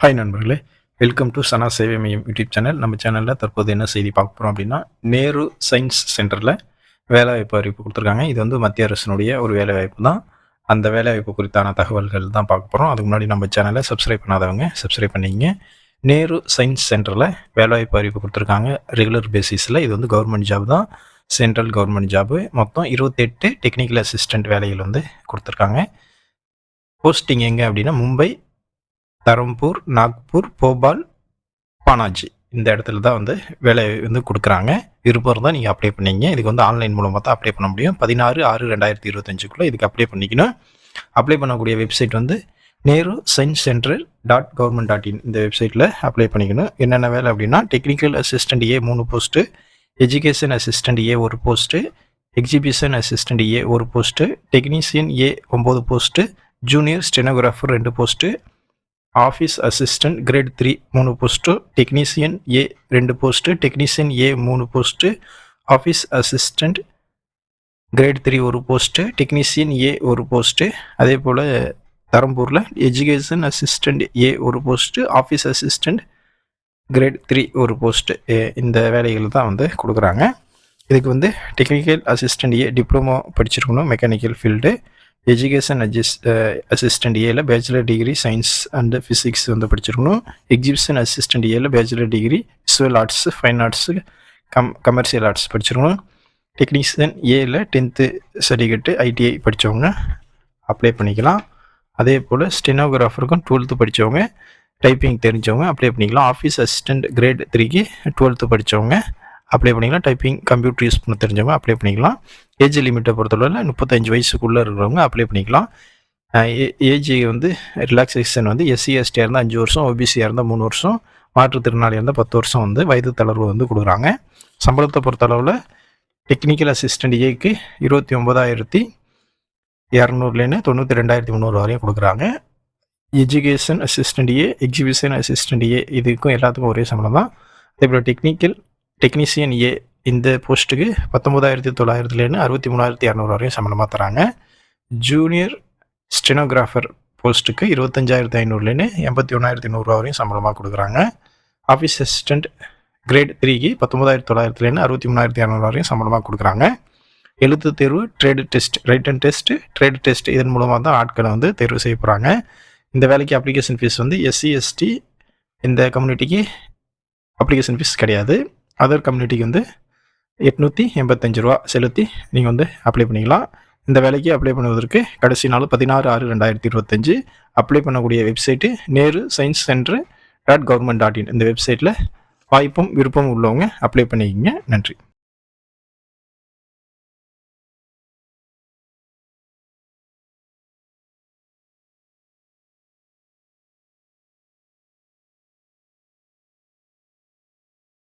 Hi நண்பர்களே, welcome to சனா சேவை மையம் யூடியூப் சேனல். நம்ம சேனலில் தற்போது என்ன செய்தி பார்க்க போகிறோம் அப்படின்னா, நேரு சயின்ஸ் சென்டரில் வேலைவாய்ப்பு அறிவிப்பு கொடுத்துருக்காங்க. இது வந்து மத்திய அரசினுடைய ஒரு வேலைவாய்ப்பு தான். அந்த வேலைவாய்ப்பு குறித்தான தகவல்கள் தான் பார்க்க போகிறோம். அதுக்கு முன்னாடி நம்ம சேனலை சப்ஸ்கிரைப் பண்ணாதவங்க சப்ஸ்கிரைப் பண்ணிங்க. நேரு சயின்ஸ் சென்டரில் வேலைவாய்ப்பு அறிவிப்பு கொடுத்துருக்காங்க ரெகுலர் பேசிஸில். இது வந்து கவர்மெண்ட் ஜாப் தான், சென்ட்ரல் கவர்மெண்ட் ஜாபு. மொத்தம் 28 டெக்னிக்கல் அசிஸ்டண்ட் வேலைகள் வந்து கொடுத்துருக்காங்க. போஸ்டிங் எங்கே அப்படின்னா மும்பை, தரம்பூர், நாக்பூர், போபால், பானாஜி இந்த இடத்துல தான் வந்து வேலை வந்து கொடுக்குறாங்க. விருப்பம் தான் நீங்கள் அப்ளை பண்ணிங்க. இதுக்கு வந்து ஆன்லைன் மூலமாக தான் அப்ளை பண்ண முடியும். 16/6/2025 இதுக்கு அப்ளை பண்ணிக்கணும். அப்ளை பண்ணக்கூடிய வெப்சைட் வந்து neru-science-center.government.in இந்த வெப்சைட்டில் அப்ளை பண்ணிக்கணும். என்னென்ன வேலை அப்படின்னா, technical assistant A 3 post, education assistant A 1 post, exhibition assistant A 1 post, technician A 9 post, junior stenographer 2 post, office assistant grade 3 3 post, technician A 2 post, technician A 3 post, office assistant grade 3 1 post, technician A 1 post. அதே போல் தரம்பூரில் education assistant A 1 post, office assistant grade 3 1 post. இந்த வேலைகள் தான் வந்து கொடுக்குறாங்க. இதுக்கு வந்து டெக்னிக்கல் அசிஸ்டண்ட் ஏ டிப்ளமோ படிச்சிருக்கணும், மெக்கானிக்கல் ஃபீல்டு. எஜுகேஷன் அசிஸ்டண்ட் ஏல bachelor degree science and physics வந்து படிச்சிருக்கணும். எக்ஸிபிஷன் அசிஸ்டண்ட் ஏல bachelor degree visual arts, fine arts, commercial arts படிச்சிருக்கணும். டெக்னீஷியன் ஏல 10th சர்டிஃபிகேட்டு ஐடிஐ படித்தவங்க அப்ளை பண்ணிக்கலாம். அதே போல் ஸ்டெனோகிராஃபருக்கும் 12th படித்தவங்க, டைப்பிங் தெரிஞ்சவங்க அப்ளை பண்ணிக்கலாம். ஆஃபீஸ் அசிஸ்டண்ட் கிரேட் 3க்கு 12th படித்தவங்க அப்ளை பண்ணிக்கலாம். டைப்பிங் கம்ப்யூட்டர் யூஸ் பண்ண தெரிஞ்சவங்க அப்ளை பண்ணிக்கலாம். ஏஜ் லிமிட்டை பொறுத்தளவில் 35 வயசுக்குள்ளே இருக்கிறவங்க அப்ளை பண்ணிக்கலாம். ஏஜ் வந்து ரிலாக்ஸேஷன் வந்து எஸ்சி எஸ்டியாக இருந்தால் 5 வருஷம், ஓபிசியாக இருந்தால் 3 வருஷம், மாற்றுத்திறனாளியாக இருந்தால் 10 வருஷம் வந்து வயது தளர்வு வந்து கொடுக்குறாங்க. சம்பளத்தை பொறுத்தளவில் டெக்னிக்கல் அசிஸ்டண்ட் ஏக்கு 29,200 92,300 வரையும் கொடுக்குறாங்க. எஜுகேஷன் அசிஸ்டண்ட் ஏ, எக்ஸிபிஷன் அசிஸ்டண்ட் ஏ இதுக்கும் எல்லாத்துக்கும் ஒரே சம்பளம் தான். அதேபோல் டெக்னீஷியன் ஏ இந்த போஸ்ட்டுக்கு 19,900 63,200 வரையும் சம்பளமாக தராங்க. ஜூனியர் ஸ்டெனோகிராஃபர் போஸ்ட்டுக்கு 25,500 81,100 வரையும் சம்பளமாக கொடுக்குறாங்க. ஆஃபீஸ் அசிஸ்டண்ட் கிரேட் 3க்கு 19,900 63,200 வரையும் சம்பளமாக கொடுக்குறாங்க. எழுத்து தேர்வு, trade test, written test, trade test இதன் மூலமாக தான் ஆட்களை வந்து தேர்வு செய்ய போகிறாங்க. இந்த வேலைக்கு அப்ளிகேஷன் ஃபீஸ் வந்து எஸ்சி எஸ்டி இந்த கம்யூனிட்டிக்கு அப்ளிகேஷன் ஃபீஸ் கிடையாது. அதர் கம்யூனிட்டிக்கு வந்து 885 ரூபா செலுத்தி நீங்கள் வந்து அப்ளை பண்ணிக்கலாம். இந்த வேலைக்கு அப்ளை பண்ணுவதற்கு கடைசி நாள் 16/6/2025. அப்ளை பண்ணக்கூடிய வெப்சைட்டு neru-science-center.government.in இந்த வெப்சைட்டில் வாய்ப்பும் விருப்பம் உள்ளவங்க அப்ளை பண்ணிக்கங்க. நன்றி.